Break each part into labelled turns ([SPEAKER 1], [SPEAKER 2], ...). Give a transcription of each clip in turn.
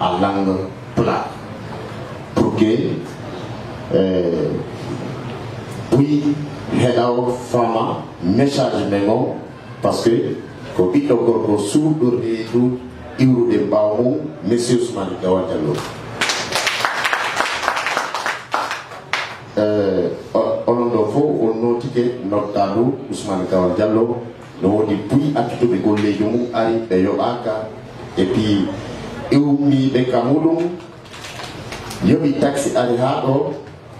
[SPEAKER 1] à langue plat. Pour que puis Hello Fama message mémo parce que ko bito gorko suudurde du iwrude mbawmu monsieur Ousmane Gawal Diallo onon ɗo fof on notike nottaɗo Ousmane Gawal Diallo no woni puyi accituɓe golleji mum ari ɓe yoɓaka et puis iwmiɓe ka muɗum yoɓi taxi ari ha ɗo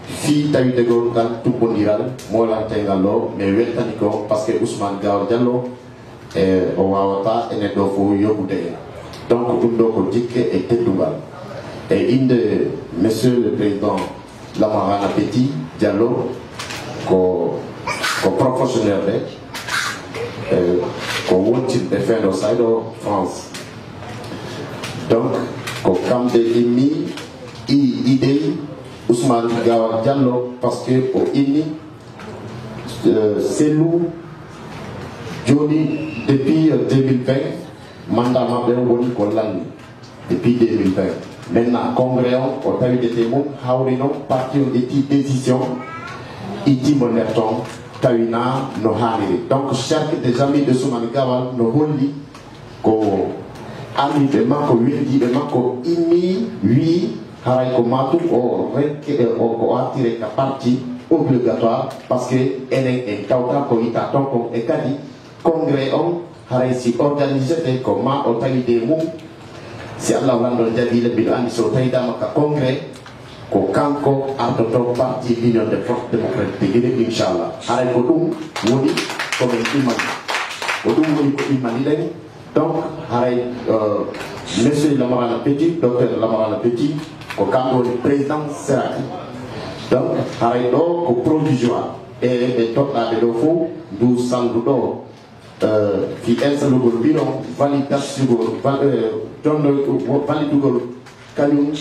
[SPEAKER 1] fi tawidegol ngal tumbodiral molantegal o mais weltani ko par ce que Ousmane Gawal Diallo o wawata enen ɗo fof yoɓude en donc ɗum ɗo ko jikke e teddugal e inde monsieur le président Lamarana Petit Diallo ko professionnel ɓe ko wontinɓe feeɗo sayɗo France donc ko kamɓe immi idée Ousmane Gawal Diallo parce que au inni c'est nous joni depuis 2020 mandat maɓɓe woni ko lanni depuis 2020 maintenant congrès on o tawidete mum hawri noon parti on ƴetti décision ittimo nder toon tawina no hanniri donc cercle des amis de Ousmane Gawal no holli ko amiɓe makko weldiɓe makko inni wi haray ko matum o ko artire ka parti obligatoire parce que enen en tawta ko yita ton kon e kadi congrès on haray si organisete ko ma o tawide mum si Allah lando jabile biɗo andi so tawidama ka congrès ko kanko artoto parti l'union des forces démocratiques guine inchallah haray ko ɗum woni komin imani ko ɗum woni ko imaniɗen donc haray monsieur Lamarana Petit docteur Lamarana Petit ko kanko woni président Seraki donc haray ɗo ko provisoire e ɓe toɗɗaɓe ɗo fof ndu sandu ɗo fi installugol mbiɗon validation validugol kañum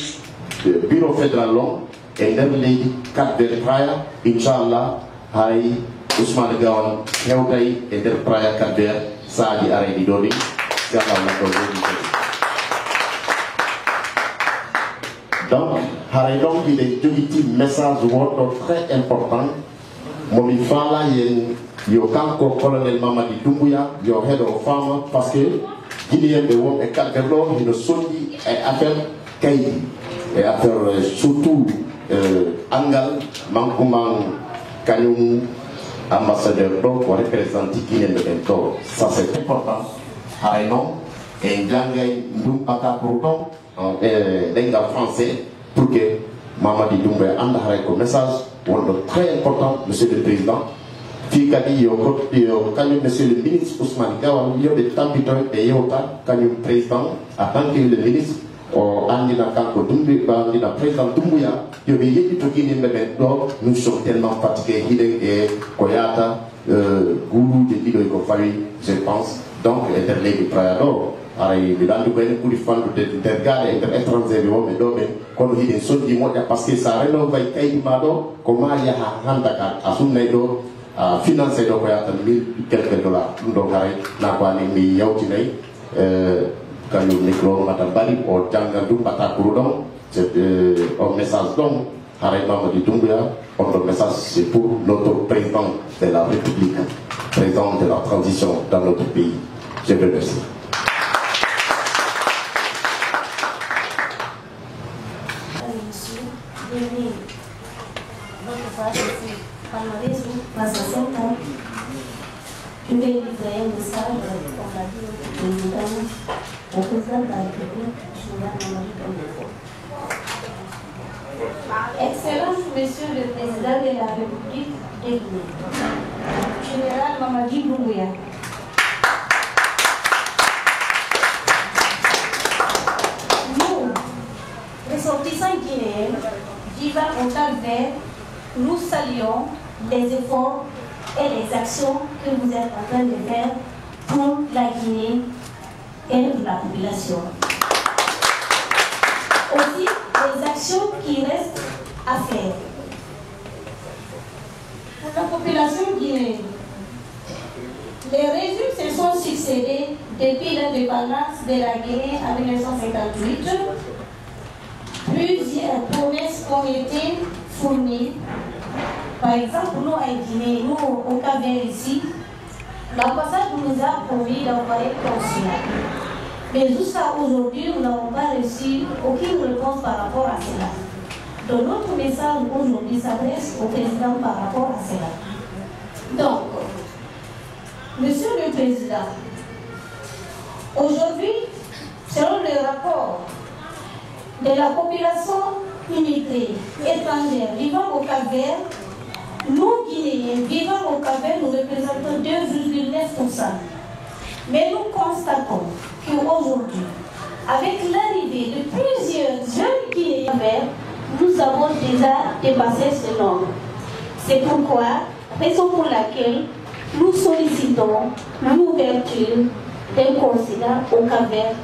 [SPEAKER 1] bureau fédéral on e nder leydi cadre praya inchallah hay Ousmane Gawal hewtay e nder praya cadre saaji arayɗi ɗo ɗi donc haray ɗon iɗe jogiti message woɗɗo très important momi faala yen yo kanko colonel Mamadi Doumbouya yo heeɗo fama par ce que guinéen ɓe wonɓe cadre ɗo hino sondi e affaire kaydi e affaire surtout angal mankuman kañum ambassadeur ɗo ko représente guinéen ɓe ɓen ɗo ça c'est important haray noon e jangay ndum aka pour ɗon ɗengal français pour que Mamadi Doumbouya anda haray ko message wonɗo très important monsieur le président fi kadi yo kañum monsieur le ministre Ousmane Gawal yoɓe tampito e yewta kañum président en tant que le ministre o andina kanko andina président Doumbouya yoɓe yeƴƴito guinéɓe ɓen ɗo nous sommes tellement fatigués hiɗen e ko yata guulude ɗiɗo ko fawi je pense donc e nder leydi praya ɗo aray mbiɗa andi ko enen ɓuuri fandude nder gaɗe e nder étranger wonɓe ɗo ɓen kono hiɗen sondi moƴƴa par ce que sa renovay kaydi ma ɗo ko ma yaha han Dakar a sumnay ɗo a financé ɗo ko yata 1000 quelques dollars ɗum ɗo haray na ko ani mi yawtinayi kañum micro mata bari o jangga ɗum ɓata kuru ɗon o message ɗon haray Mamadi Doumbouya on ɗo message c'est pour notre président de la République président de la transition dans notre pays je vous remercie.
[SPEAKER 2] Je vais livrer un message pour la vie du président, au président de la République, Excellence, Monsieur le Président de la République de Guinée, Général Mamadi Doumbouya. Nous, ressortissants guinéens, vivant au Cap-Vert, nous saluons les efforts et les actions que vous êtes en train de faire pour la Guinée et pour la population. Aussi, les actions qui restent à faire. Pour la population guinéenne, les régimes se sont succédés depuis l'indépendance de la Guinée en 1958 plusieurs promesses ont été fournies. Par exemple, nous à Guinée, nous au Cap-Vert ici, l'ambassade nous a promis d'envoyer consulat. Mais jusqu'à aujourd'hui, nous n'avons pas reçu aucune réponse par rapport à cela. Donc notre message aujourd'hui s'adresse au président par rapport à cela. Donc, Monsieur le Président, aujourd'hui, selon le rapport de la population immigrée étrangère vivant au Cap-Vert, nous Guinéens vivant au Cap-Vert, nous représentons 2,9%. Mais nous constatons qu'aujourd'hui, avec l'arrivée de plusieurs jeunes Guinéens verts, nous avons déjà dépassé ce nombre. C'est pourquoi, raison pour laquelle nous sollicitons l'ouverture d'un consulat au Cap-Vert.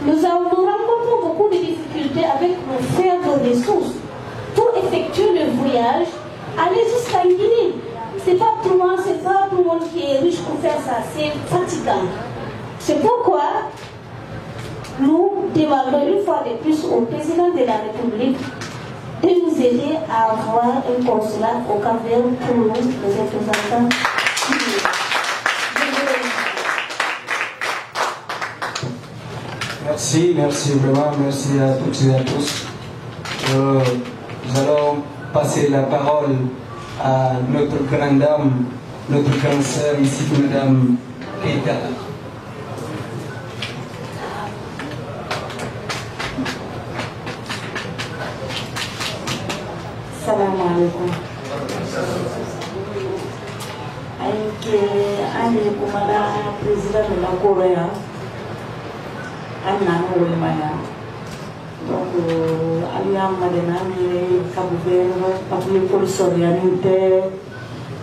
[SPEAKER 2] Nous rencontrons beaucoup de difficultés avec nos faibles ressources pour effectuer le voyage, aller jusqu'à Guinée. C'est pas tout le monde qui est riche pour faire ça, c'est fatigant. C'est pourquoi nous demandons une fois de plus au président de la République de nous aider à avoir un consulat au Cap-Vert pour nous, les représentants.
[SPEAKER 3] Merci vraiment, merci à toutes et à tous. Nous allons passer la parole à notre grande dame, notre grande sœur ici, Madame Keita.
[SPEAKER 4] Salam alaikum. Ani kumada président de la Corée, Anna Wilmaya. Donc, Aliam Madenani, Kabubel, Pablo Polsorianite,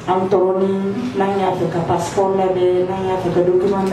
[SPEAKER 4] Antoni, Nanya Feka passeport, Nanya Feka document.